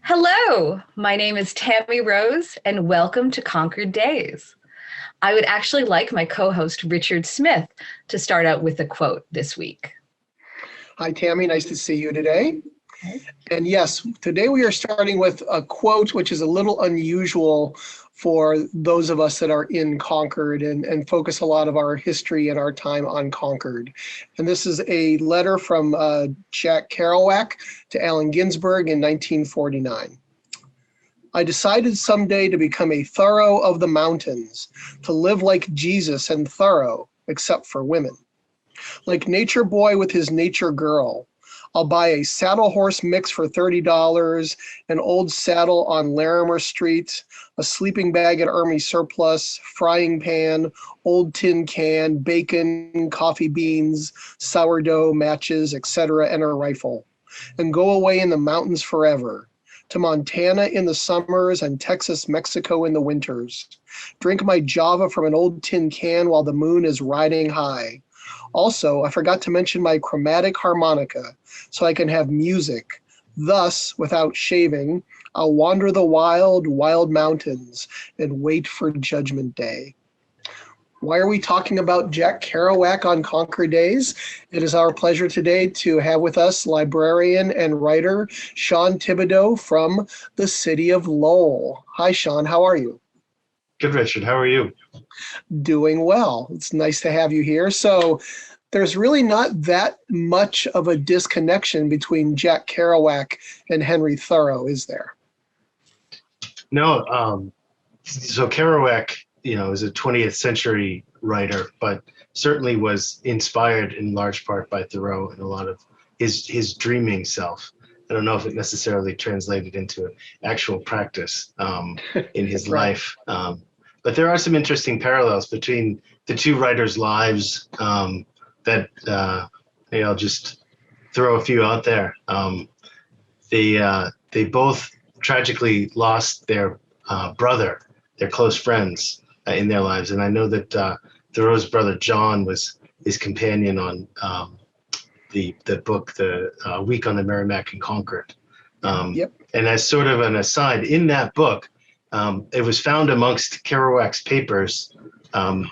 Hello, my name is Tammy Rose, and welcome to Concord Days. I would actually like my co-host Richard Smith to start out with a quote this week. Hi, Tammy. Nice to see you today. Okay. And yes, today we are starting with a quote which is a little unusual for those of us that are in Concord and focus a lot of our history and our time on Concord. And this is a letter from Jack Kerouac to Allen Ginsberg in 1949. I decided someday to become a Thoreau of the mountains, to live like Jesus and Thoreau, except for women. Like Nature Boy with his Nature Girl, I'll buy a saddle horse mix for $30, an old saddle on Larimer Street, a sleeping bag at Army Surplus, frying pan, old tin can, bacon, coffee beans, sourdough, matches, etc., and a rifle, and go away in the mountains forever, to Montana in the summers and Texas, Mexico in the winters. Drink my Java from an old tin can while the moon is riding high. Also, I forgot to mention my chromatic harmonica, so I can have music. Thus, without shaving, I'll wander the wild, wild mountains and wait for Judgment Day. Why are we talking about Jack Kerouac on Concord Days? It is our pleasure today to have with us librarian and writer Sean Thibodeau from the city of Lowell. Hi, Sean. How are you? Good, Richard. How are you? Doing well. It's nice to have you here. So there's really not that much of a disconnection between Jack Kerouac and Henry Thoreau, is there? No. So Kerouac, is a 20th century writer, but certainly was inspired in large part by Thoreau and a lot of his dreaming self. I don't know if it necessarily translated into actual practice in his life. But there are some interesting parallels between the two writers' lives that I'll just throw a few out there. They both tragically lost their brother, their close friends in their lives. And I know that Thoreau's brother John was his companion on the book, The Week on the Merrimack and Concord. Yep. And as sort of an aside, in that book, it was found amongst Kerouac's papers, a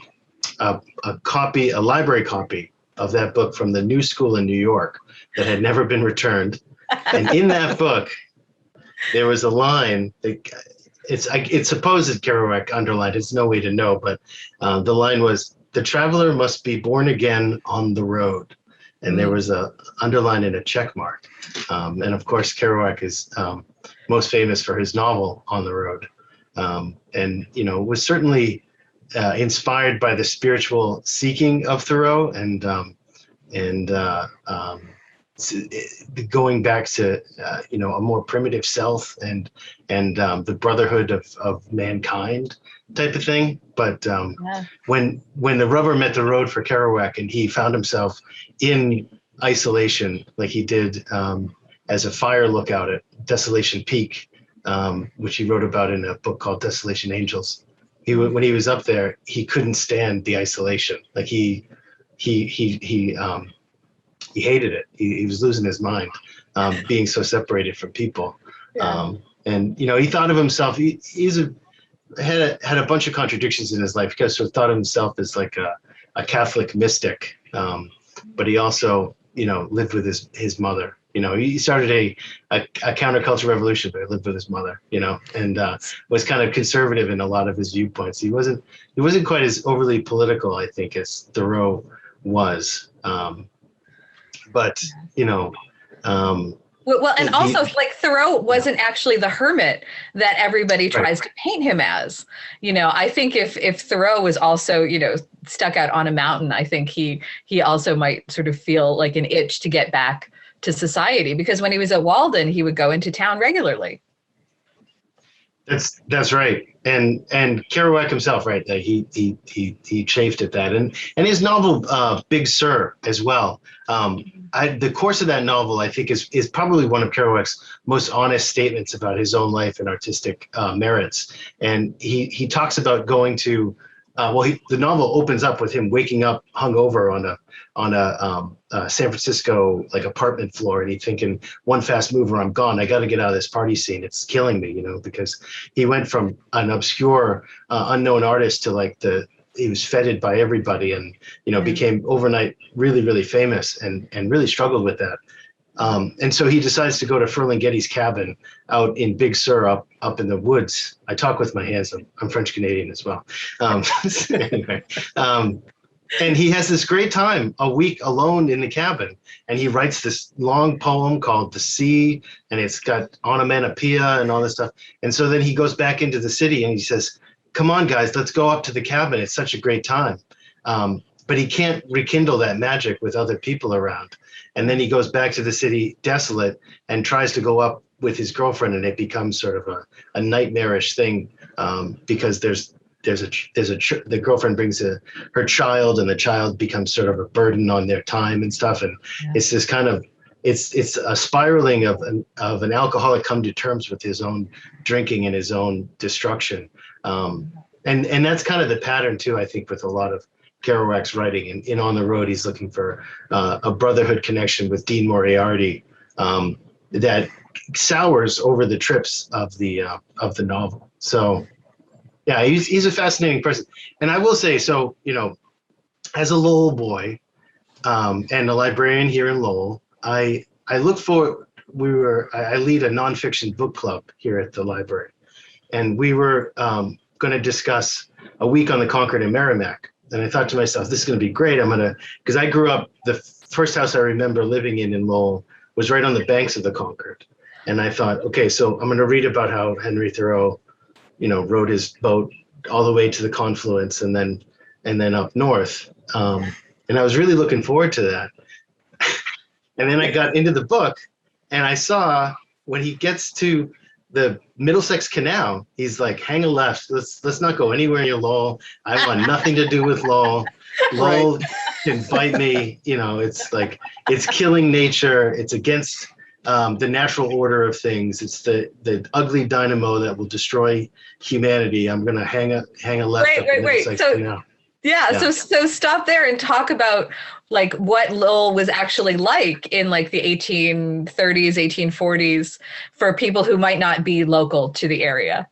library copy of that book from the New School in New York that had never been returned. And in that book, there was a line that it's supposed that Kerouac underlined. It's no way to know, but the line was, "The traveler must be born again on the road." And there was a underline and a check mark. And of course, Kerouac is most famous for his novel On the Road. And was certainly inspired by the spiritual seeking of Thoreau and going back to a more primitive self and the brotherhood of mankind type of thing. But when the rubber met the road for Kerouac and he found himself in isolation, like he did as a fire lookout at Desolation Peak, which he wrote about in a book called Desolation Angels. When he was up there, he couldn't stand the isolation. Like he hated it. He was losing his mind, being so separated from people. Yeah. And he thought of himself. He had a bunch of contradictions in his life. He sort of thought of himself as like a Catholic mystic, but he also lived with his mother. He started a counterculture revolution, but he lived with his mother, and was kind of conservative in a lot of his viewpoints. He wasn't quite as overly political, I think, as Thoreau was. But Well, and also, like, Thoreau wasn't actually the hermit that everybody tries to paint him as. I think if Thoreau was also, stuck out on a mountain, I think he also might sort of feel like an itch to get back to society, because when he was at Walden, he would go into town regularly. That's right, and Kerouac himself, right? He chafed at that, and his novel Big Sur as well. The course of that novel, I think, is probably one of Kerouac's most honest statements about his own life and artistic merits. And he talks about going to the novel opens up with him waking up hungover on a San Francisco like apartment floor, and he's thinking, one fast mover, I'm gone. I got to get out of this party scene. It's killing me, because he went from an obscure, unknown artist to he was feted by everybody, and became overnight really, really famous, and really struggled with that. And so he decides to go to Ferlinghetti's cabin out in Big Sur, up in the woods. I talk with my hands. I'm French Canadian as well. Anyway, and he has this great time a week alone in the cabin, and he writes this long poem called The Sea, and it's got onomatopoeia and all this stuff. And so then he goes back into the city and he says, come on, guys, let's go up to the cabin. It's such a great time. But he can't rekindle that magic with other people around. And then he goes back to the city desolate and tries to go up with his girlfriend, and it becomes sort of a nightmarish thing, because the girlfriend brings her child, and the child becomes sort of a burden on their time and stuff. And it's this kind of, it's a spiraling of an alcoholic come to terms with his own drinking and his own destruction. And that's kind of the pattern too, I think, with a lot of Kerouac's writing. And in On the Road, he's looking for a brotherhood connection with Dean Moriarty that sours over the trips of the novel. So yeah, he's a fascinating person. And I will say, so as a Lowell boy and a librarian here in Lowell, I look for I lead a nonfiction book club here at the library, and we were going to discuss A Week on the Concord and Merrimack. And I thought to myself, this is going to be great. Because I grew up, the first house I remember living in Lowell was right on the banks of the Concord. And I thought, okay, so I'm going to read about how Henry Thoreau, rode his boat all the way to the confluence and then up north. And I was really looking forward to that. And then I got into the book, and I saw when he gets to the Middlesex Canal, he's like, hang a left. Let's not go anywhere near Lowell. I want nothing to do with Lowell. Lowell can bite me. It's like, it's killing nature. It's against the natural order of things. It's the ugly dynamo that will destroy humanity. I'm going to hang a left. Wait. So, yeah. So stop there and talk about like what Lowell was actually like in like the 1830s, 1840s for people who might not be local to the area.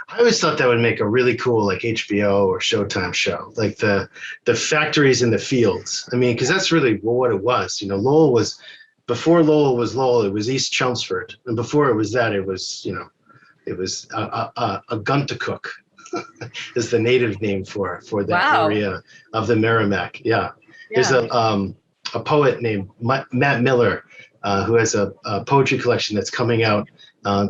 I always thought that would make a really cool like HBO or Showtime show, like the factories in the fields. I mean, because that's really what it was. Lowell was, before Lowell was Lowell, it was East Chelmsford, and before it was that, it was it was a Guntacook is the native name for that area of the Merrimack. Yeah. There's a poet named Matt Miller who has a poetry collection that's coming out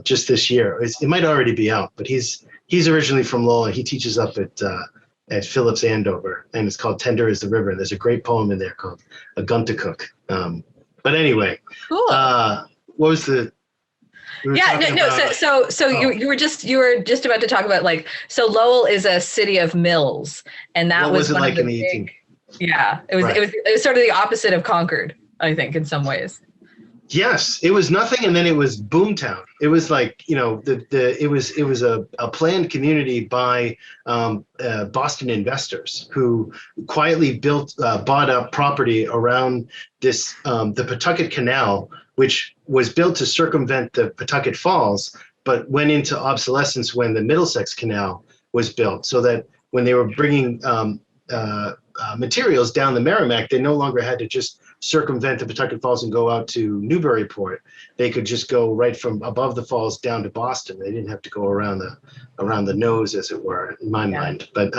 just this year. It might already be out, but he's originally from Lowell, and he teaches up at Phillips Andover, and it's called Tender is the River. And there's a great poem in there called A Guntacook. But anyway, cool. What was the? You were just about to talk about like, so Lowell is a city of mills, and that was one like of the big. Yeah, it was sort of the opposite of Concord, I think, in some ways. Yes, it was nothing, and then it was boomtown. It was like it was a planned community by Boston investors who quietly bought up property around this the Pawtucket Canal, which was built to circumvent the Pawtucket Falls, but went into obsolescence when the Middlesex Canal was built, so that when they were bringing materials down the Merrimack, they no longer had to just circumvent the Pawtucket Falls and go out to Newburyport. They could just go right from above the falls down to Boston. They didn't have to go around the nose, as it were, in my mind. But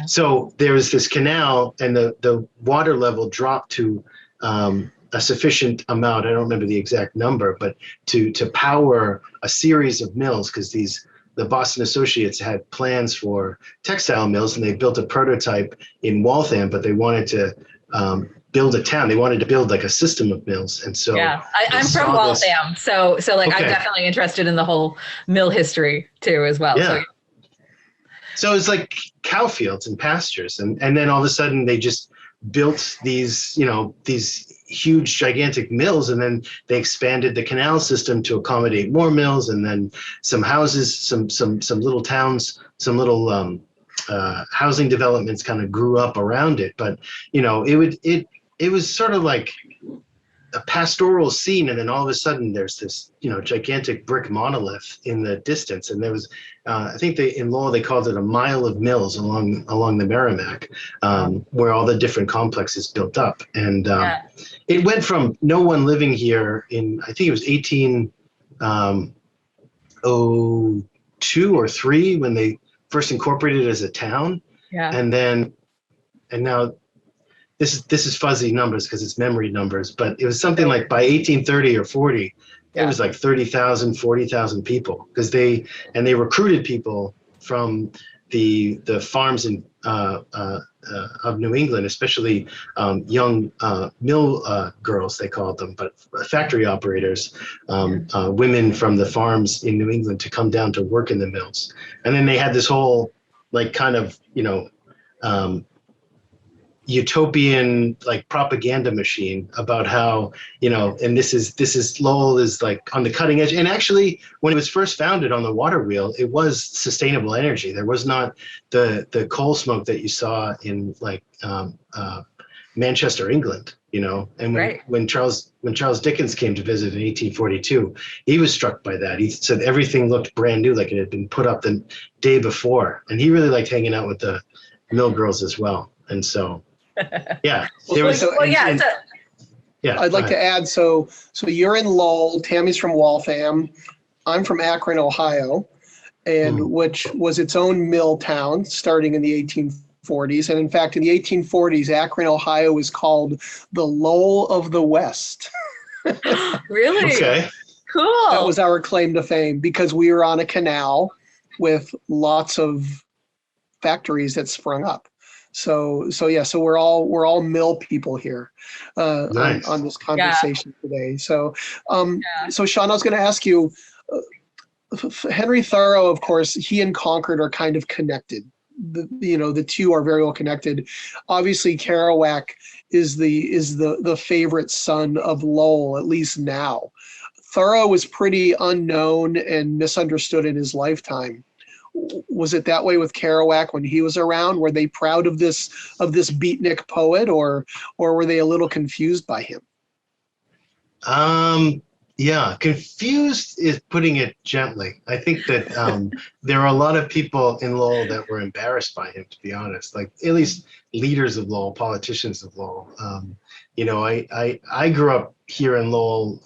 so there was this canal, and the water level dropped to a sufficient amount. I don't remember the exact number, but to power a series of mills, because the Boston Associates had plans for textile mills, and they built a prototype in Waltham, but they wanted to build a town. They wanted to build like a system of mills. And so I'm from Waltham. So like I'm definitely interested in the whole mill history too as well. Yeah. So it's like cow fields and pastures. And then all of a sudden they just built these huge, gigantic mills, and then they expanded the canal system to accommodate more mills, and then some houses, some little towns, some little housing developments kind of grew up around it. But it was sort of like a pastoral scene, and then all of a sudden there's this gigantic brick monolith in the distance, and there was I think in Lowell they called it a mile of mills along the Merrimack, where all the different complexes built up, and it went from no one living here in, I think it was 1802 or 3 when they first incorporated it as a town, and now this is fuzzy numbers because it's memory numbers, but it was something like by 1830 or 40, it was like 30,000, 40,000 people, because they recruited people from the farms of New England, especially young mill girls, they called them, but factory operators, women from the farms in New England, to come down to work in the mills. And then they had this whole kind of utopian propaganda machine about how and this is Lowell is on the cutting edge. And actually, when it was first founded on the water wheel, it was sustainable energy. There was not the coal smoke that you saw in Manchester, England, and when Charles Dickens came to visit in 1842, he was struck by that. He said everything looked brand new, like it had been put up the day before, and he really liked hanging out with the mill girls as well. And so I'd like to add, so you're in Lowell, Tammy's from Waltham, I'm from Akron, Ohio, and which was its own mill town starting in the 1840s. And in fact, in the 1840s, Akron, Ohio was called the Lowell of the West. Really? Okay. Cool. That was our claim to fame, because we were on a canal with lots of factories that sprung up. So we're all mill people here nice. on this conversation today. So Sean, I was going to ask you, Henry Thoreau, of course, he and Concord are kind of connected. The two are very well connected. Obviously, Kerouac is the favorite son of Lowell, at least now. Thoreau was pretty unknown and misunderstood in his lifetime. Was it that way with Kerouac when he was around? Were they proud of this beatnik poet, or were they a little confused by him? Confused is putting it gently. I think that there are a lot of people in Lowell that were embarrassed by him, to be honest, at least leaders of Lowell, politicians of Lowell. I grew up here in Lowell,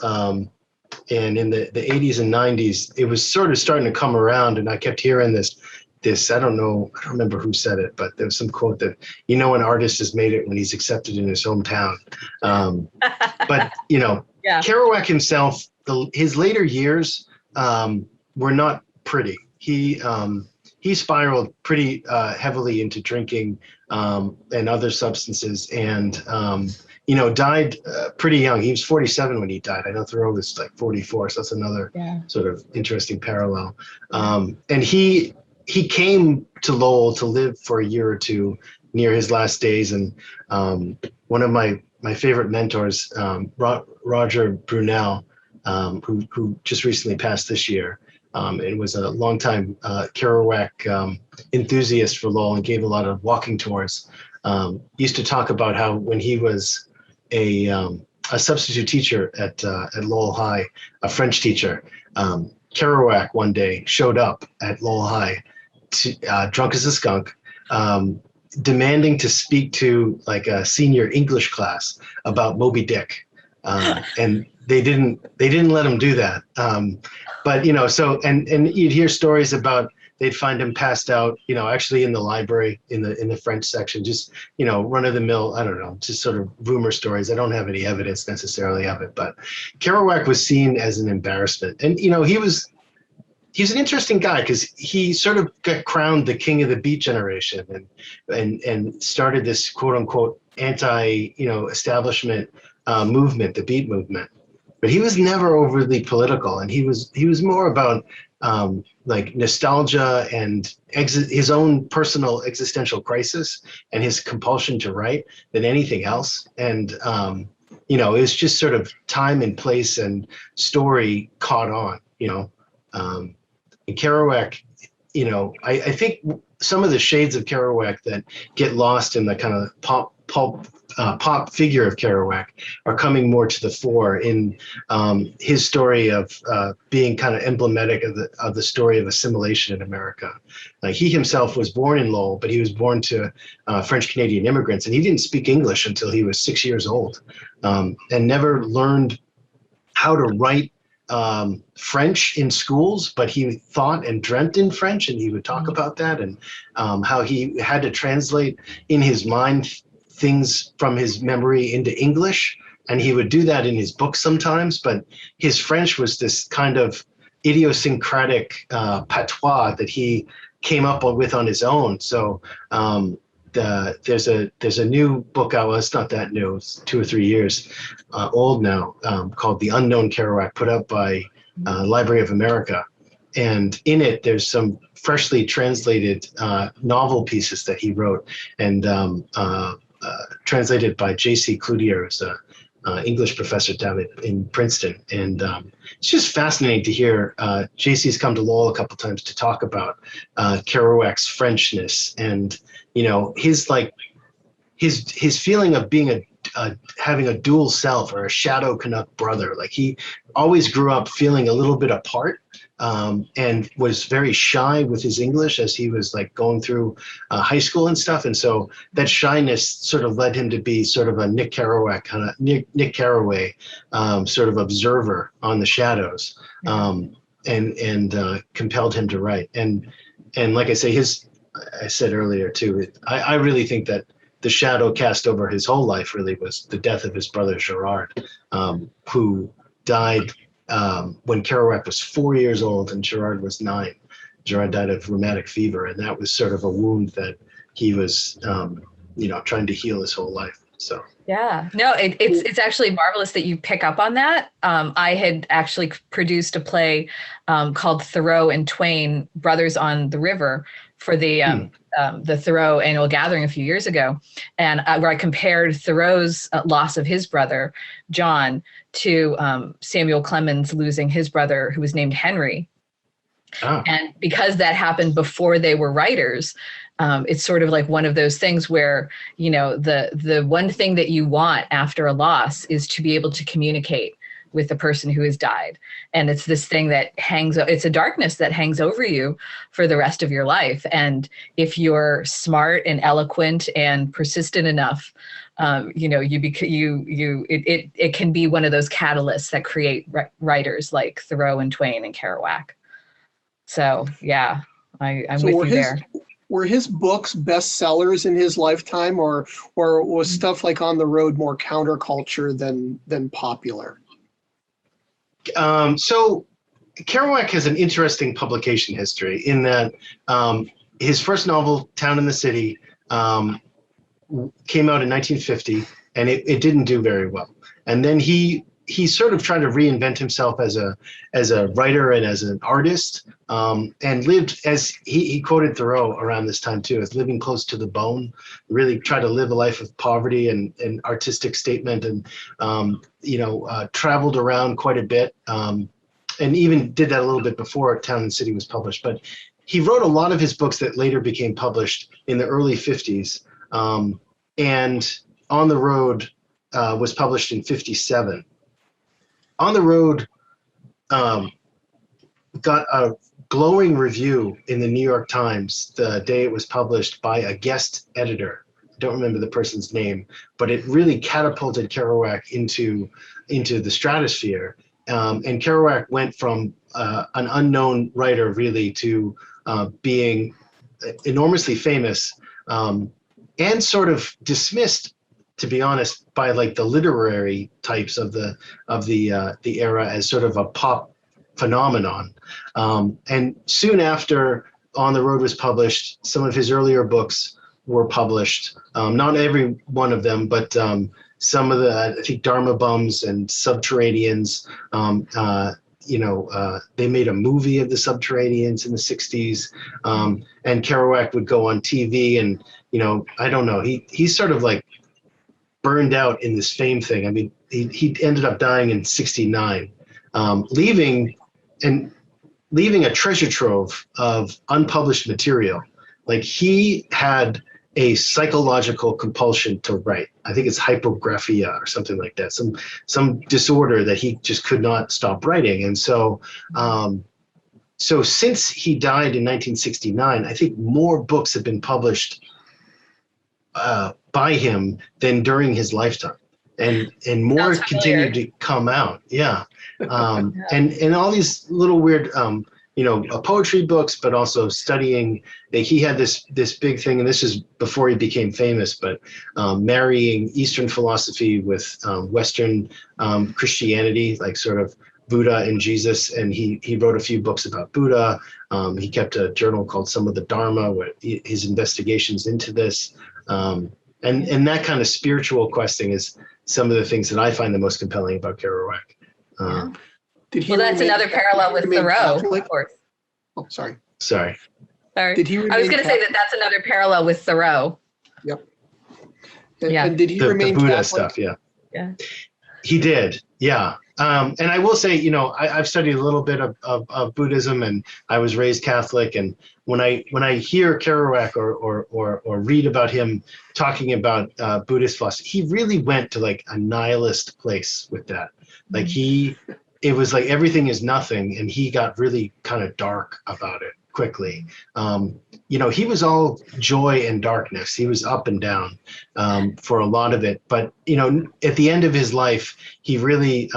and in the 80s and 90s, it was sort of starting to come around, and I kept hearing this, I don't remember who said it, but there was some quote that, an artist has made it when he's accepted in his hometown. But, Kerouac himself, his later years were not pretty. He spiraled pretty heavily into drinking and other substances, and died pretty young. He was 47 when he died. I know Thoreau was 44, so that's another sort of interesting parallel. And he came to Lowell to live for a year or two near his last days. And one of my favorite mentors, Roger Brunell, who just recently passed this year, and was a longtime Kerouac enthusiast for Lowell and gave a lot of walking tours, used to talk about how when he was a substitute teacher at Lowell High, a French teacher, Kerouac one day showed up at Lowell High, drunk as a skunk, demanding to speak to a senior English class about Moby Dick, and they didn't let him do that. But and you'd hear stories about they'd find him passed out, actually in the library in the French section, just, run of the mill, I don't know, just sort of rumor stories. I don't have any evidence necessarily of it, but Kerouac was seen as an embarrassment. And, he's an interesting guy because he sort of got crowned the king of the beat generation and started this quote unquote anti-establishment movement, the beat movement. But he was never overly political, and he was more about nostalgia and his own personal existential crisis and his compulsion to write than anything else. And it's just sort of time and place and story caught on. And Kerouac, I think some of the shades of Kerouac that get lost in the kind of pop figure of Kerouac are coming more to the fore in his story of being kind of emblematic of the story of assimilation in America. He himself was born in Lowell, but he was born to French Canadian immigrants, and he didn't speak English until he was 6 years old, and never learned how to write French in schools, but he thought and dreamt in French, and he would talk about that, and how he had to translate in his mind things from his memory into English, and he would do that in his books sometimes, but his French was this kind of idiosyncratic patois that he came up with on his own. So there's a new book out. Well, it's not that new. It's 2 or 3 years old now, called The Unknown Kerouac, put out by Library of America. And in it, there's some freshly translated novel pieces that he wrote, and translated by J.C. Cloutier, who's an English professor down in Princeton. And it's just fascinating to hear. J.C.'s come to Lowell a couple times to talk about Kerouac's Frenchness, and his feeling of being having a dual self, or a shadow Canuck brother. Like, he always grew up feeling a little bit apart, and was very shy with his English as he was like going through high school and stuff. And so that shyness sort of led him to be sort of a Nick Kerouac kind of Nick Carraway sort of observer on the shadows, and compelled him to write. And like I say, I said earlier too, I really think that the shadow cast over his whole life really was the death of his brother Gerard, who died when Kerouac was 4 years old and Gerard was 9. Gerard died of rheumatic fever, and that was sort of a wound that he was, trying to heal his whole life. So. Yeah, no, it's actually marvelous that you pick up on that. I had actually produced a play called Thoreau and Twain, Brothers on the River, for the Thoreau annual gathering a few years ago, and where I compared Thoreau's loss of his brother, John, to Samuel Clemens losing his brother, who was named Henry. Oh. And because that happened before they were writers, it's sort of like one of those things where, the one thing that you want after a loss is to be able to communicate with the person who has died. And it's this thing that it's a darkness that hangs over you for the rest of your life. And if you're smart and eloquent and persistent enough, it can be one of those catalysts that create writers like Thoreau and Twain and Kerouac. So yeah, I'm with you there. Were his books bestsellers in his lifetime, or was stuff like On the Road more counterculture than popular? So Kerouac has an interesting publication history in that his first novel, Town in the City, came out in 1950, and it didn't do very well. And then he sort of tried to reinvent himself as a writer and as an artist, and lived, as he quoted Thoreau around this time too, as living close to the bone, really tried to live a life of poverty and artistic statement, and traveled around quite a bit, and even did that a little bit before Town and City was published. But he wrote a lot of his books that later became published in the early 50s, and On the Road was published in 57. On the Road got a glowing review in the New York Times the day it was published by a guest editor. I don't remember the person's name, but it really catapulted Kerouac into the stratosphere. And Kerouac went from an unknown writer really to being enormously famous, and sort of dismissed, to be honest, by like the literary types of the era as sort of a pop phenomenon. And soon after On the Road was published, some of his earlier books were published. Not every one of them, but some of the, I think, Dharma Bums and Subterraneans. They made a movie of the Subterraneans in the 60s. And Kerouac would go on TV, and I don't know. He's sort of like burned out in this fame thing. I mean, he ended up dying in 69, leaving, and leaving a treasure trove of unpublished material. Like he had a psychological compulsion to write. I think it's hypographia or something like that. Some disorder that he just could not stop writing. And so, so since he died in 1969, I think more books have been published by him than during his lifetime, and more continue to come out. Yeah, and all these little weird, poetry books, but also studying. He had this big thing, and this is before he became famous, but marrying Eastern philosophy with Western Christianity, like sort of Buddha and Jesus, and he wrote a few books about Buddha. He kept a journal called Some of the Dharma, where his investigations into this, and that kind of spiritual questing is some of the things that I find the most compelling about Kerouac. That's another parallel with Thoreau, of course. Oh, sorry. Sorry. Did he I was going to say that's another parallel with Thoreau. Yep. And did he remain the Buddha Catholic? stuff? Yeah. Yeah. He did. Yeah. And I will say, I've studied a little bit of Buddhism, and I was raised Catholic. And when I hear Kerouac or read about him talking about Buddhist philosophy, he really went to like a nihilist place with that. Like it was like everything is nothing, and he got really kind of dark about it quickly. He was all joy and darkness. He was up and down for a lot of it. But, at the end of his life, he really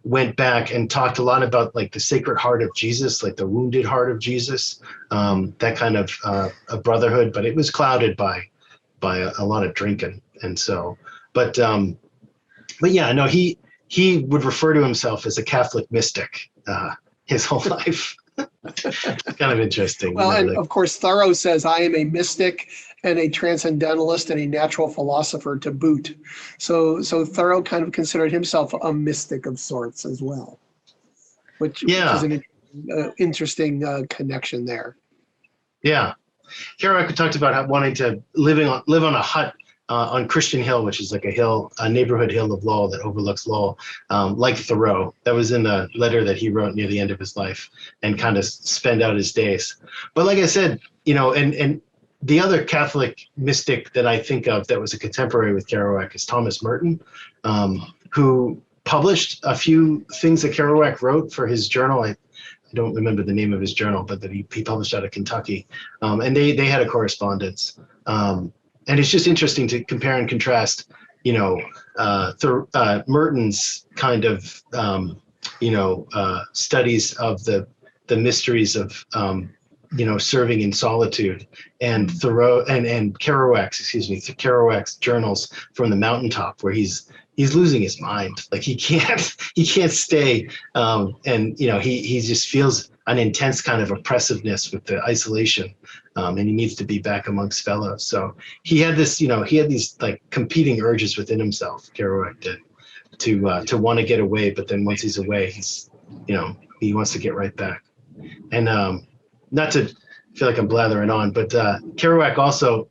went back and talked a lot about like the Sacred Heart of Jesus, like the wounded heart of Jesus, that kind of a brotherhood. But it was clouded by a lot of drinking. And so, but yeah, no, he would refer to himself as a Catholic mystic his whole life. Kind of interesting. Well, and of course, Thoreau says, I am a mystic and a transcendentalist and a natural philosopher to boot. So Thoreau kind of considered himself a mystic of sorts as well, which is an interesting connection there. Yeah. Kerouac talked about wanting to live on a hut on Christian Hill, which is like a neighborhood hill of Lowell that overlooks Lowell, like Thoreau. That was in a letter that he wrote near the end of his life, and kind of spend out his days. But like I said, and the other Catholic mystic that I think of that was a contemporary with Kerouac is Thomas Merton, who published a few things that Kerouac wrote for his journal. I don't remember the name of his journal, but that he published out of Kentucky, and they had a correspondence. And it's just interesting to compare and contrast, Merton's kind of, studies of the mysteries of, serving in solitude, and Thoreau and Kerouac's journals from the mountaintop, where he's losing his mind. Like he can't stay, and he just feels an intense kind of oppressiveness with the isolation. And he needs to be back amongst fellows. So he had these like competing urges within himself, Kerouac did, to want to get away. But then once he's away, he wants to get right back. And not to feel like I'm blathering on, but Kerouac also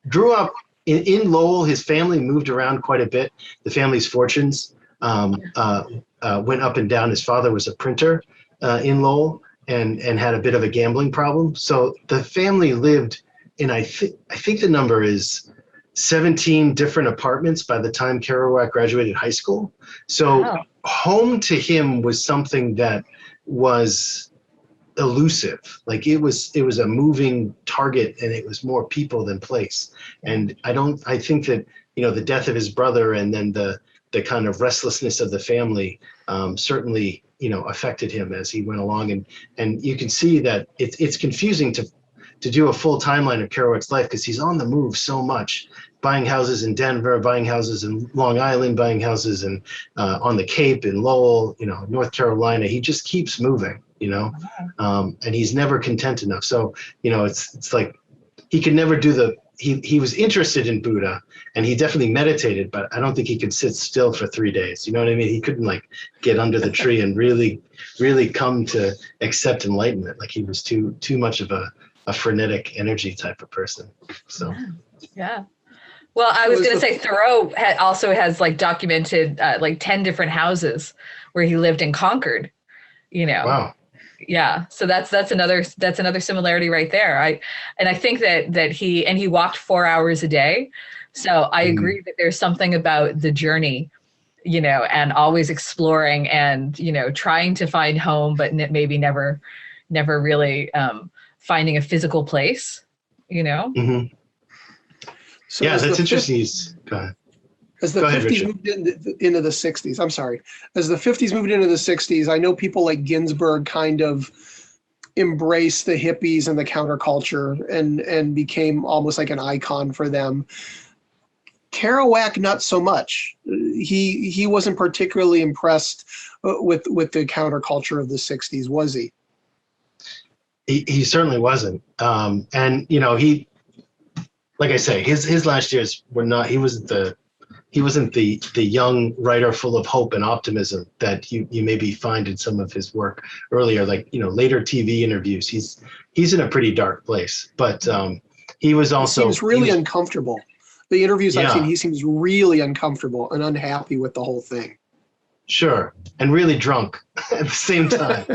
grew up in Lowell. His family moved around quite a bit. The family's fortunes went up and down. His father was a printer in Lowell, and had a bit of a gambling problem. So the family lived in, I think the number is 17 different apartments by the time Kerouac graduated high school. So home to him was something that was elusive. Like it was a moving target, and it was more people than place. And I think that, the death of his brother and then the kind of restlessness of the family certainly affected him as he went along, and you can see that it's confusing to do a full timeline of Kerouac's life, because he's on the move so much, buying houses in Denver, buying houses in Long Island, buying houses on the Cape, in Lowell, North Carolina. He just keeps moving, and he's never content enough. So it's like he could never do he was interested in Buddha, and he definitely meditated, but I don't think he could sit still for 3 days. You know what I mean? He couldn't like get under the tree and really, really come to accept enlightenment. Like he was too much of a frenetic energy type of person. So, yeah. Well, I was going to say Thoreau also has like documented like 10 different houses where he lived in Concord, Wow. Yeah. So that's another similarity right there. I think that he walked 4 hours a day. So I agree that there's something about the journey, and always exploring and, trying to find home, but maybe never really finding a physical place, Mm-hmm. So Yeah, that's interesting. Go ahead. As the Go ahead, 50s Richard. moved into the 60s, I'm sorry. As the 50s moved into the 60s, I know people like Ginsberg kind of embraced the hippies and the counterculture and became almost like an icon for them. Kerouac, not so much. He wasn't particularly impressed with the counterculture of the 60s, was he? He certainly wasn't. And he, like I say, his last years were not. He wasn't the young writer full of hope and optimism that you maybe find in some of his work earlier, like later TV interviews. He's in a pretty dark place, but he was also. He seems really uncomfortable. The interviews I've seen, Yeah. he seems really uncomfortable and unhappy with the whole thing. Sure, and really drunk at the same time.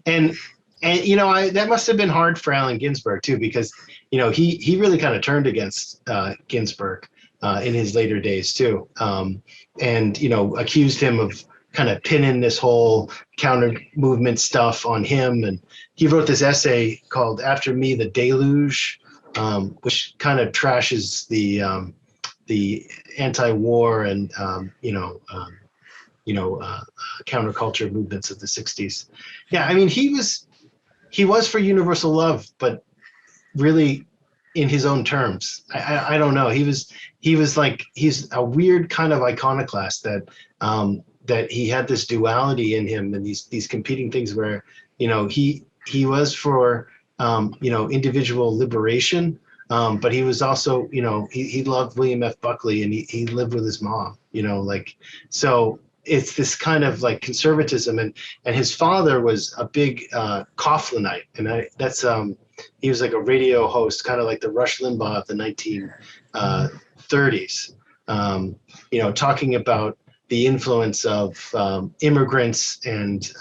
And that must have been hard for Allen Ginsberg too, because he really kind of turned against Ginsberg in his later days too, and accused him of kind of pinning this whole counter movement stuff on him. And he wrote this essay called "After Me, the Deluge," which kind of trashes the anti-war and counterculture movements of the 60s. Yeah, I mean, he was for universal love, but really in his own terms. I don't know. He's a weird kind of iconoclast that he had this duality in him and these competing things where he was for individual liberation, but he was also he loved William F. Buckley and he lived with his mom, so it's this kind of like conservatism, and his father was a big Coughlinite, and that's he was like a radio host, kind of like the Rush Limbaugh of the 1930s, talking about the influence of immigrants and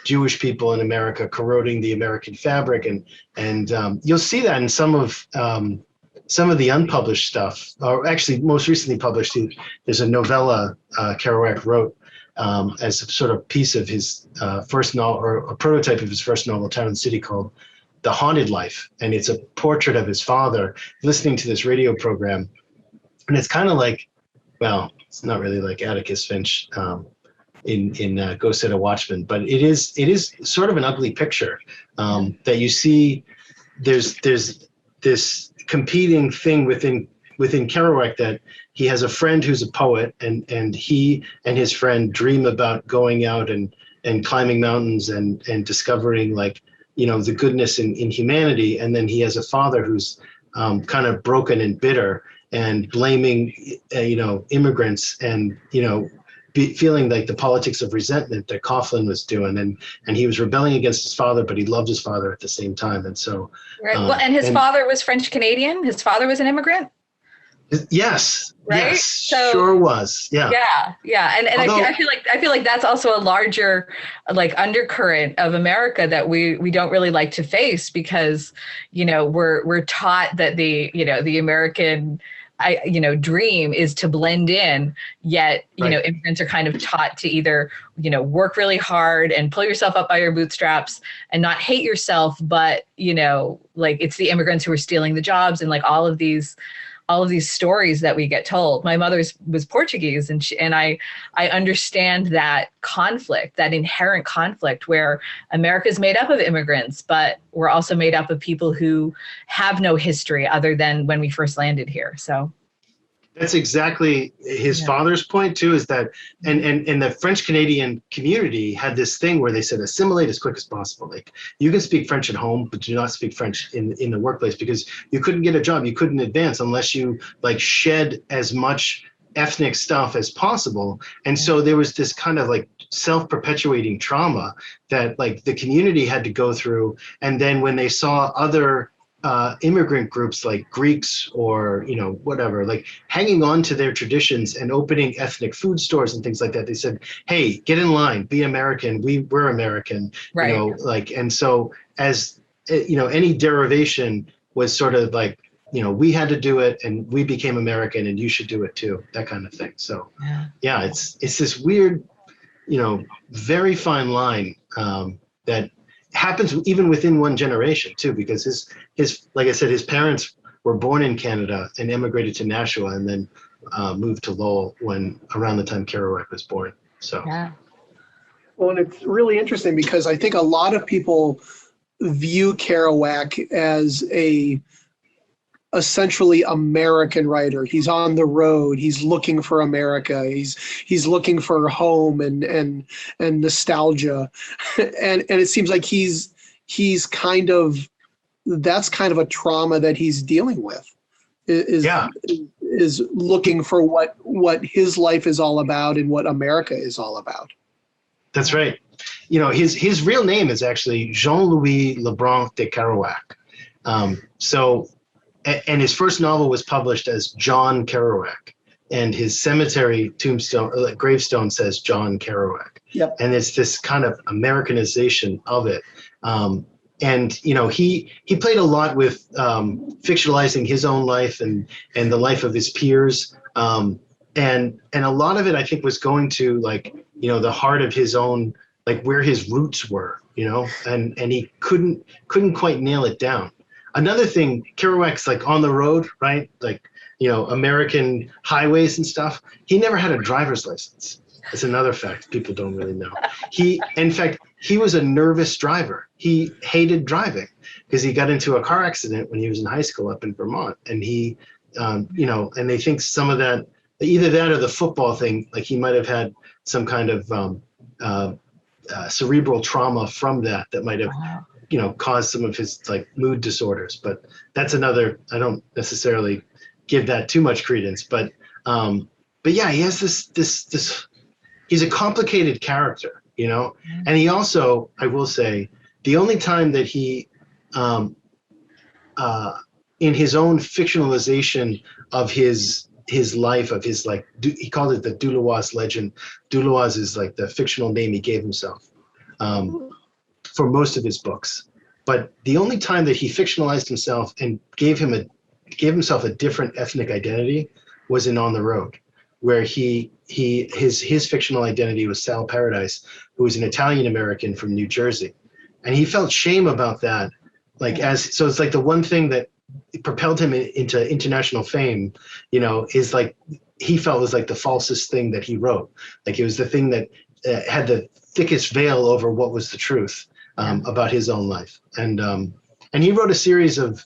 Jewish people in America corroding the American fabric, and you'll see that in some of the unpublished stuff, or actually most recently published. There's a novella Kerouac wrote as a sort of piece of his first novel, or a prototype of his first novel, Town and City, called The Haunted Life. And it's a portrait of his father listening to this radio program. And it's kind of like, well, it's not really like Atticus Finch in Go Set a Watchman, but it is sort of an ugly picture that you see. There's this competing thing within Kerouac, that he has a friend who's a poet, and he and his friend dream about going out and climbing mountains and discovering the goodness in humanity. And then he has a father who's kind of broken and bitter and blaming immigrants and feeling like the politics of resentment that Coughlin was doing, and he was rebelling against his father, but he loved his father at the same time. And so right. Well, and his father was French Canadian. His father was an immigrant. Yes. Right. Yes, So, sure was. Yeah. Yeah. And Although, I feel like that's also a larger undercurrent of America that we don't really like to face, because we're taught that the American dream is to blend in, yet Right. immigrants are kind of taught to either work really hard and pull yourself up by your bootstraps and not hate yourself, but it's the immigrants who are stealing the jobs, and all of these stories that we get told. My mother was Portuguese, and I understand that conflict, that inherent conflict, where America is made up of immigrants, but we're also made up of people who have no history other than when we first landed here. So that's exactly his father's point too, is that, and the French Canadian community had this thing where they said, assimilate as quick as possible. Like, you can speak French at home, but do not speak French in the workplace, because you couldn't get a job, you couldn't advance unless you shed as much ethnic stuff as possible. And so there was this kind of self-perpetuating trauma that the community had to go through. And then when they saw other immigrant groups like Greeks or, whatever, like hanging on to their traditions and opening ethnic food stores and things like that. They said, hey, get in line, be American. We're American, Right. and so as, any derivation was sort of like, we had to do it and we became American and you should do it too, that kind of thing. So yeah, it's this weird, very fine line that happens even within one generation too, because his like I said, his parents were born in Canada and immigrated to Nashua and then moved to Lowell around the time Kerouac was born. So well, and it's really interesting because I think a lot of people view Kerouac as a essentially American writer. He's on the road. He's looking for America. He's looking for home and nostalgia, and it seems like he's kind of, that's kind of a trauma that he's dealing with. Is looking for what his life is all about and what America is all about. That's right. His real name is actually Jean-Louis Lebrun de Kerouac. And his first novel was published as John Kerouac, and his cemetery gravestone says John Kerouac. Yep. And it's this kind of Americanization of it. And he played a lot with fictionalizing his own life and the life of his peers. And a lot of it, I think, was going to the heart of his own, like where his roots were, and he couldn't quite nail it down. Another thing, Kerouac's like on the road, right? Like, American highways and stuff. He never had a driver's license. That's another fact people don't really know. In fact, he was a nervous driver. He hated driving because he got into a car accident when he was in high school up in Vermont. And he, and they think some of that, either that or the football thing, like he might have had some kind of cerebral trauma from that might have, caused some of his like mood disorders. But that's another, I don't necessarily give that too much credence. But yeah, he has this. He's a complicated character, and he also, I will say, the only time that he, in his own fictionalization of his life, of his he called it the Douloise legend. Douloise is like the fictional name he gave himself for most of his books. But the only time that he fictionalized himself and gave himself a different ethnic identity was in On the Road, where his fictional identity was Sal Paradise, who was an Italian American from New Jersey, and he felt shame about that. So it's like the one thing that propelled him into international fame, is like he felt was like the falsest thing that he wrote. Like it was the thing that had the thickest veil over what was the truth about his own life. And he wrote a series of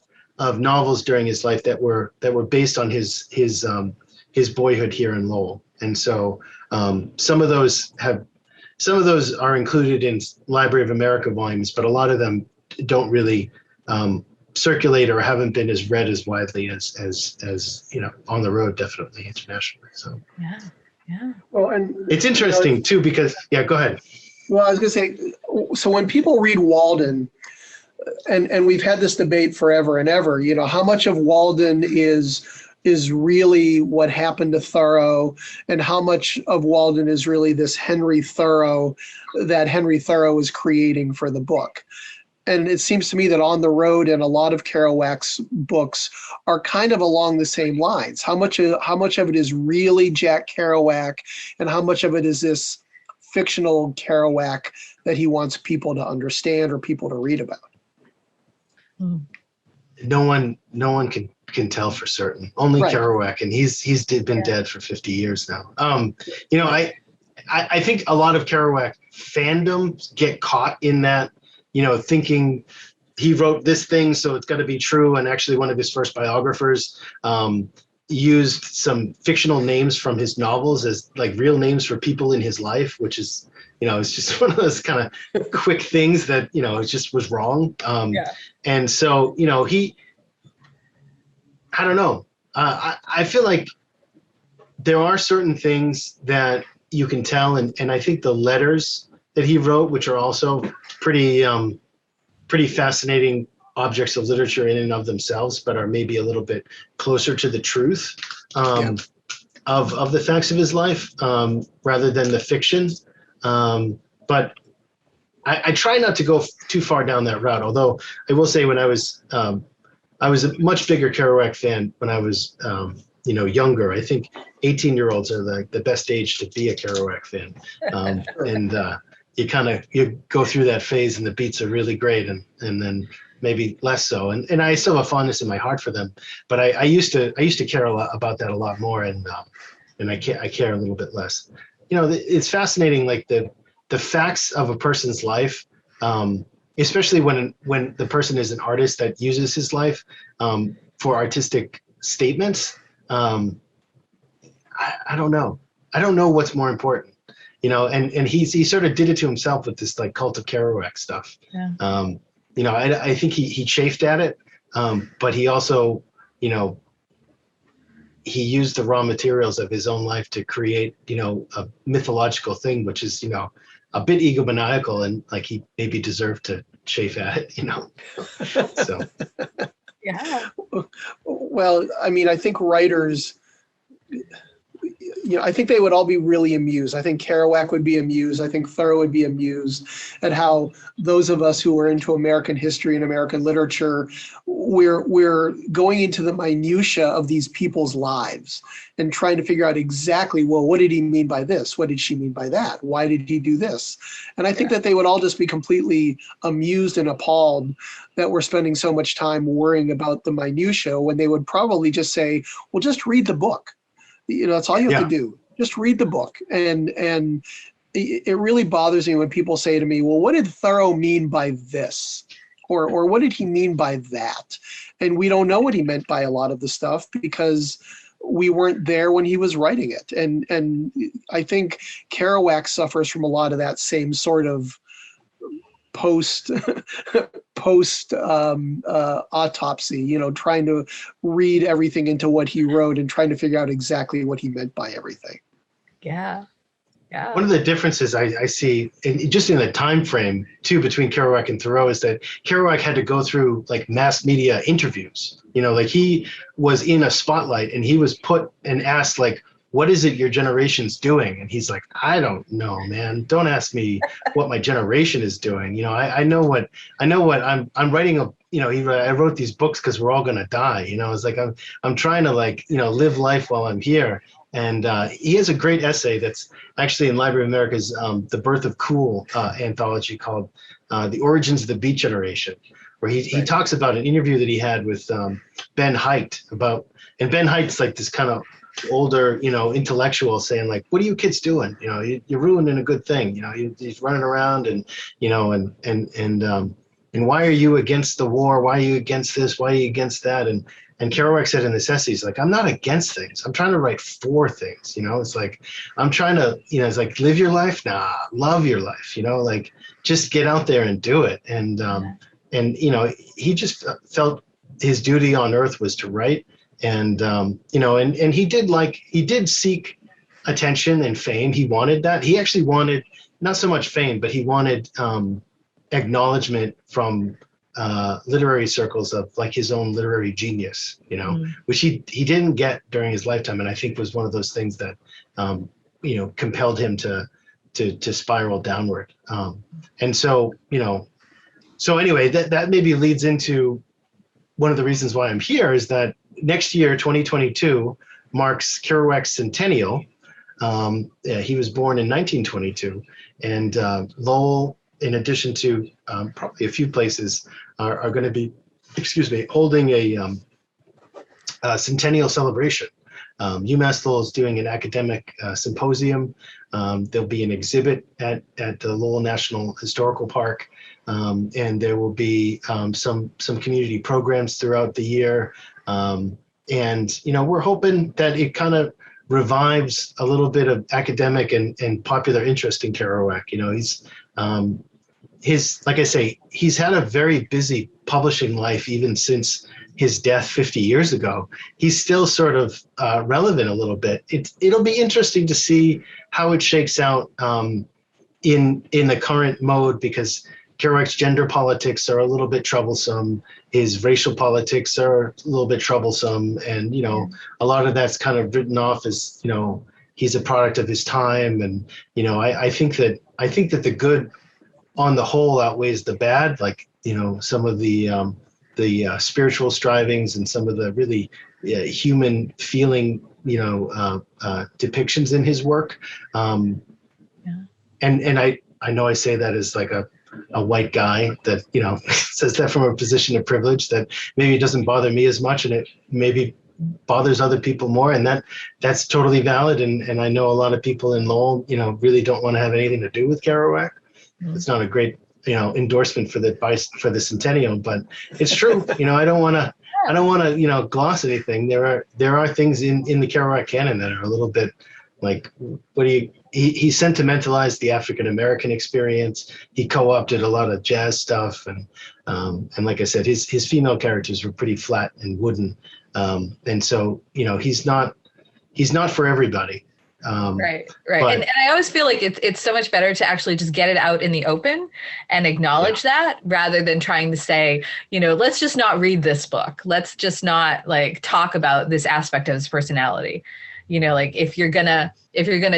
novels during his life that were based on his boyhood here in Lowell. And so some of those are included in Library of America volumes, but a lot of them don't really circulate or haven't been as read as widely as On the Road, definitely internationally. So yeah. Well, and it's interesting too because go ahead. Well, I was going to say, so when people read Walden, and we've had this debate forever and ever, how much of Walden is really what happened to Thoreau, and how much of Walden is really this Henry Thoreau that Henry Thoreau is creating for the book. And it seems to me that On the Road and a lot of Kerouac's books are kind of along the same lines. How much of it is really Jack Kerouac, and how much of it is this fictional Kerouac that he wants people to understand or people to read about? No one can tell for certain. Only right. Kerouac, and he's been dead for 50 years now. I think a lot of Kerouac fandom get caught in that, thinking he wrote this thing, so it's got to be true. And actually, one of his first biographers used some fictional names from his novels as like real names for people in his life, which is, it's just one of those kind of quick things that, it just was wrong. And so, I don't know. I feel like there are certain things that you can tell. And I think the letters that he wrote, which are also pretty fascinating objects of literature in and of themselves, but are maybe a little bit closer to the truth of the facts of his life, rather than the fiction. But I try not to go too far down that route. Although I will say, when I was a much bigger Kerouac fan when I was younger. I think 18-year-olds are the best age to be a Kerouac fan, and you go through that phase, and the beats are really great, and then maybe less so. And I still have a fondness in my heart for them, but I used to care a lot about that a lot more, and I care a little bit less. It's fascinating, like the facts of a person's life, especially when the person is an artist that uses his life for artistic statements. I don't know. I don't know what's more important, and he sort of did it to himself with this like cult of Kerouac stuff. Yeah. I think he chafed at it, but he also, he used the raw materials of his own life to create, a mythological thing, which is, a bit egomaniacal, and like he maybe deserved to chafe at it, So. Yeah. Well, I mean, I think writers, I think they would all be really amused. I think Kerouac would be amused. I think Thoreau would be amused at how those of us who are into American history and American literature, we're going into the minutia of these people's lives and trying to figure out exactly, well, what did he mean by this? What did she mean by that? Why did he do this? And I think that they would all just be completely amused and appalled that we're spending so much time worrying about the minutia, when they would probably just say, well, just read the book. That's all you have to do. Just read the book. And it really bothers me when people say to me, well, what did Thoreau mean by this? Or what did he mean by that? And we don't know what he meant by a lot of the stuff because we weren't there when he was writing it. And I think Kerouac suffers from a lot of that same sort of post autopsy, trying to read everything into what he wrote and trying to figure out exactly what he meant by everything. Yeah. Yeah. One of the differences I see just in the time frame too between Kerouac and Thoreau is that Kerouac had to go through like mass media interviews. Like he was in a spotlight and he was put and asked like, what is it your generation's doing? And he's like, I don't know, man. Don't ask me what my generation is doing. I know what I'm writing I wrote these books because we're all going to die. It's like, I'm trying to live life while I'm here. And he has a great essay that's actually in Library of America's The Birth of Cool anthology called The Origins of the Beat Generation, where he talks about an interview that he had with Ben Haidt and Ben Haidt's like this kind of older, intellectual saying like, what are you kids doing? You're ruining a good thing. He's running around and why are you against the war? Why are you against this? Why are you against that? And Kerouac said in this essay, he's like, I'm not against things. I'm trying to write for things. It's like, I'm trying to, it's like, live your life. Nah, love your life, like just get out there and do it. And he just felt his duty on earth was to write. And, and he did seek attention and fame. He wanted that. He actually wanted not so much fame, but he wanted acknowledgement from literary circles of like his own literary genius, which he didn't get during his lifetime. And I think was one of those things that, compelled him to spiral downward. And so, so anyway, that maybe leads into one of the reasons why I'm here is that next year, 2022, marks Kerouac's Centennial. He was born in 1922, and Lowell, in addition to probably a few places, are going to be, holding a centennial celebration. UMass Lowell is doing an academic symposium. There'll be an exhibit at the Lowell National Historical Park, and there will be some community programs throughout the year. And we're hoping that it kind of revives a little bit of academic and popular interest in Kerouac. He's like I say, he's had a very busy publishing life even since his death 50 years ago. He's still sort of relevant a little bit. It'll be interesting to see how it shakes out in the current mode, because Kerouac's gender politics are a little bit troublesome. His racial politics are a little bit troublesome. And, a lot of that's kind of written off as, he's a product of his time. And, I think that the good on the whole outweighs the bad, like, some of the spiritual strivings and some of the really human feeling, depictions in his work. And I know I say that as like a white guy that, says that from a position of privilege, that maybe it doesn't bother me as much and it maybe bothers other people more. And that's totally valid. And I know a lot of people in Lowell, really don't want to have anything to do with Kerouac. It's not a great, endorsement for the Centennial, but it's true. I don't want to, gloss anything. There are things in the Kerouac canon that are a little bit like, he sentimentalized the African-American experience. He co-opted a lot of jazz stuff. And like I said, his female characters were pretty flat and wooden. And so, he's not for everybody. Right. And I always feel like it's so much better to actually just get it out in the open and acknowledge that, rather than trying to say, let's just not read this book. Let's just not like talk about this aspect of his personality. Like if you're gonna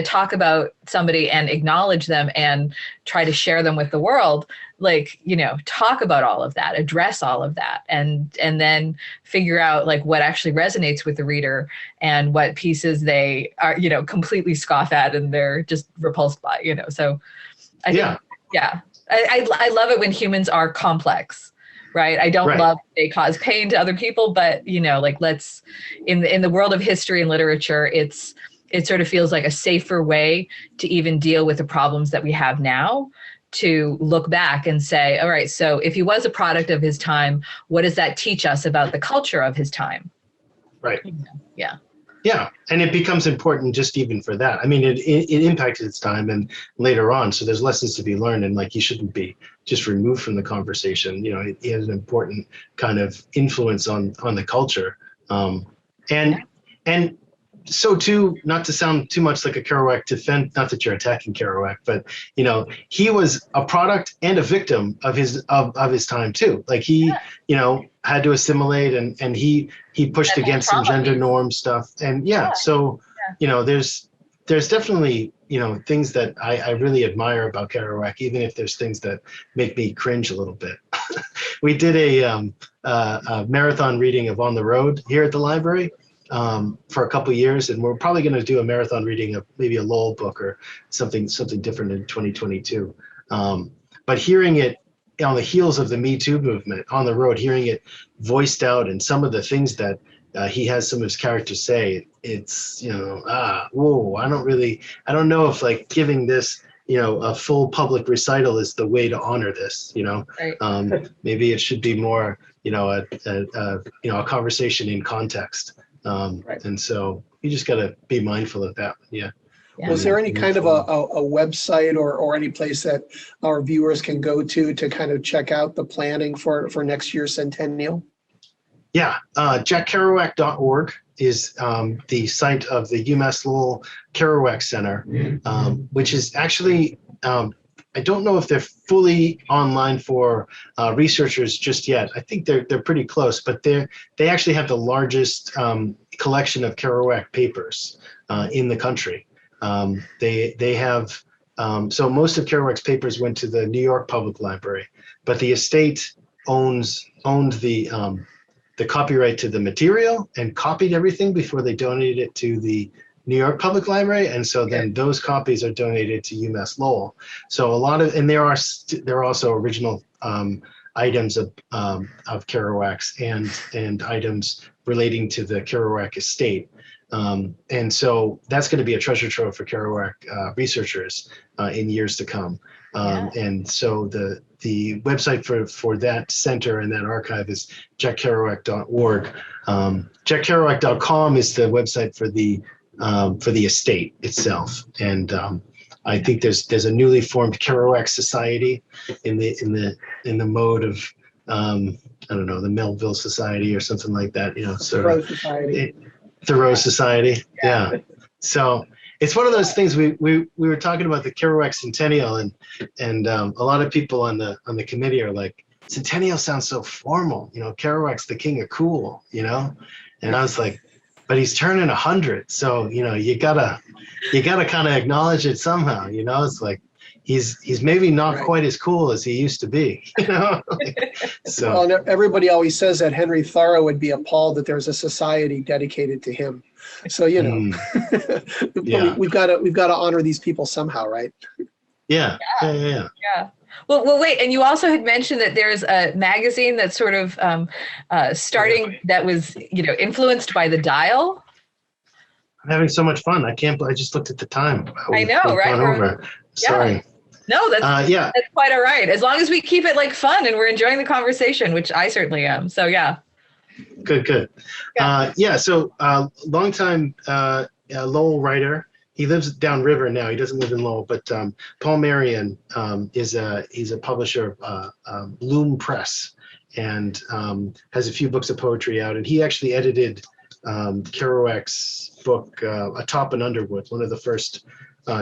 talk about somebody and acknowledge them and try to share them with the world, like, talk about all of that, address all of that, and then figure out like what actually resonates with the reader and what pieces they are, completely scoff at and they're just repulsed by, So I think, I love it when humans are complex. Right. I don't love they cause pain to other people, but, like let's in the world of history and literature, it sort of feels like a safer way to even deal with the problems that we have now, to look back and say, all right, so if he was a product of his time, what does that teach us about the culture of his time? Right. Yeah. Yeah. And it becomes important just even for that. I mean, it impacted its time and later on. So there's lessons to be learned, and like he shouldn't be just removed from the conversation. He has an important kind of influence on the culture. And so too, not to sound too much like a Kerouac defense, not that you're attacking Kerouac, but he was a product and a victim of his time too. Like he, had to assimilate and he pushed against some gender norm stuff. And so there's definitely things that I really admire about Kerouac, even if there's things that make me cringe a little bit. We did a marathon reading of On the Road here at the library for a couple of years, and we're probably going to do a marathon reading of maybe a Lowell book or something different in 2022. But hearing it on the heels of the Me Too movement, On the Road, hearing it voiced out and some of the things that he has some of his characters say, it's whoa, I don't know if like giving this a full public recital is the way to honor this. Maybe it should be more a conversation in context. And so you just got to be mindful of that. Yeah. Was there any kind of a website or any place that our viewers can go to kind of check out the planning for next year's centennial? Yeah, jackkerouac.org is the site of the UMass Lowell Kerouac Center, which is actually, I don't know if they're fully online for researchers just yet. I think they're pretty close, but they actually have the largest collection of Kerouac papers in the country. They have, so most of Kerouac's papers went to the New York Public Library, but the estate owned the copyright to the material and copied everything before they donated it to the New York Public Library. And so then those copies are donated to UMass Lowell. So and there are also original items of Kerouac's and items relating to the Kerouac estate. And so that's going to be a treasure trove for Kerouac researchers in years to come. And so the website for that center and that archive is jackkerouac.org. Jackkerouac.com is the website for the estate itself. And I think there's a newly formed Kerouac Society in the mode of I don't know, the Melville Society or something like that. Thoreau Society. Thoreau Society. Yeah. So it's one of those things. We were talking about the Kerouac Centennial, and a lot of people on the committee are like, Centennial sounds so formal. Kerouac's the king of cool. And I was like, but he's turning 100, so you gotta kind of acknowledge it somehow. It's like he's maybe not quite as cool as he used to be. So well, everybody always says that Henry Thoreau would be appalled that there's a society dedicated to him. So Yeah. we've got to honor these people somehow, right? Yeah. Well, wait, and you also had mentioned that there's a magazine that's sort of starting that was, influenced by the Dial. I'm having so much fun. I just looked at the time. I know, right? Sorry. No, that's quite all right. As long as we keep it like fun and we're enjoying the conversation, which I certainly am. So yeah. Good. Yeah. So longtime Lowell writer. He lives downriver now. He doesn't live in Lowell, but Paul Marion he's a publisher of Loom Press, and has a few books of poetry out. And he actually edited Kerouac's book, Atop an Underwood, one of the first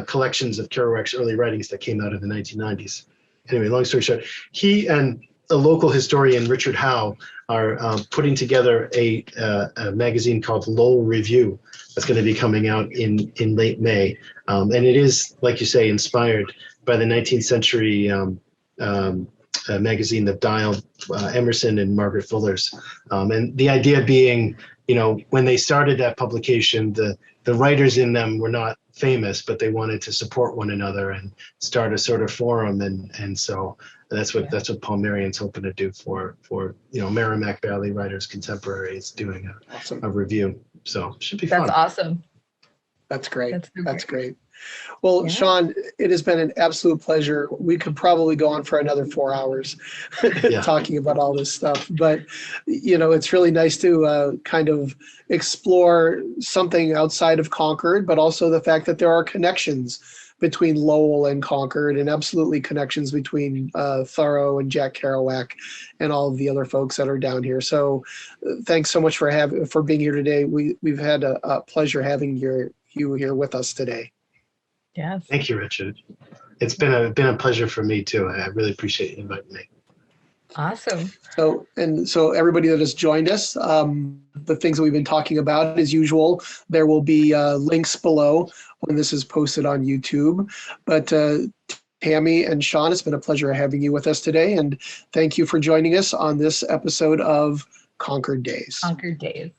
collections of Kerouac's early writings that came out in the 1990s. Anyway, long story short, he and a local historian, Richard Howe, are putting together a magazine called Lowell Review that's going to be coming out in late May. And it is, like you say, inspired by the 19th century magazine, The Dial, Emerson and Margaret Fuller's. And the idea being, when they started that publication, the writers in them were not famous, but they wanted to support one another and start a sort of forum. And so that's what Paul Marion's hoping to do for Merrimack Valley writers, contemporaries, doing a review. So should be fun. That's awesome. That's great. That's great. Well, Sean, it has been an absolute pleasure. We could probably go on for another 4 hours talking about all this stuff, but it's really nice to kind of explore something outside of Concord, but also the fact that there are connections between Lowell and Concord, and absolutely connections between Thoreau and Jack Kerouac and all of the other folks that are down here. So thanks so much for being here today. We've had a pleasure having you here with us today. Yes. Thank you, Richard. It's been a pleasure for me too. I really appreciate you inviting me. Awesome. So everybody that has joined us, the things that we've been talking about, as usual, there will be links below when this is posted on YouTube. But Tammy and Sean, it's been a pleasure having you with us today. And thank you for joining us on this episode of Concord Days. Concord Days.